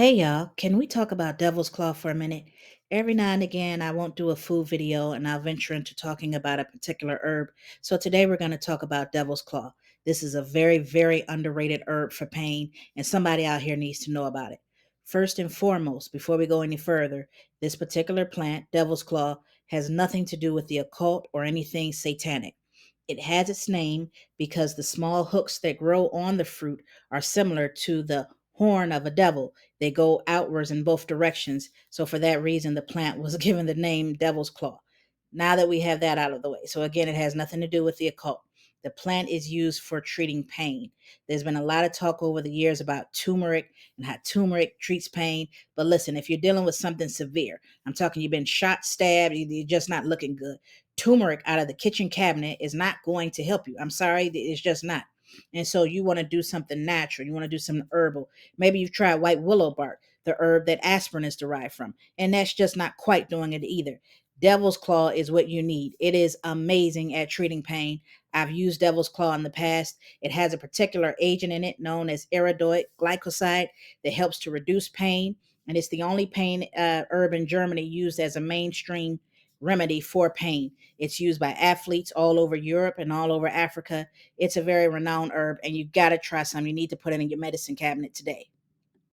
Hey y'all, can we talk about Devil's Claw for a minute? Every now and again, I won't do a food video and I'll venture into talking about a particular herb. So today we're going to talk about Devil's Claw. This is a very, very underrated herb for pain, and somebody out here needs to know about it. First and foremost, before we go any further, this particular plant, Devil's Claw, has nothing to do with the occult or anything satanic. It has its name because the small hooks that grow on the fruit are similar to the horn of a devil. They go outwards in both directions. So for that reason, the plant was given the name Devil's Claw. Now that we have that out of the way. So again, it has nothing to do with the occult. The plant is used for treating pain. There's been a lot of talk over the years about turmeric and how turmeric treats pain. But listen, if you're dealing with something severe, I'm talking you've been shot, stabbed, you're just not looking good. Turmeric out of the kitchen cabinet is not going to help you. I'm sorry, it's just not. And so you want to do something natural. You want to do something herbal. Maybe you've tried white willow bark, the herb that aspirin is derived from, and that's just not quite doing it either. Devil's Claw is what you need. It is amazing at treating pain. I've used Devil's Claw in the past. It has a particular agent in it known as iridoid glycoside that helps to reduce pain, and it's the only pain herb in Germany used as a mainstream remedy for pain. It's used by athletes all over Europe and all over Africa. It's a very renowned herb, and you got to try some. You need to put it in your medicine cabinet today.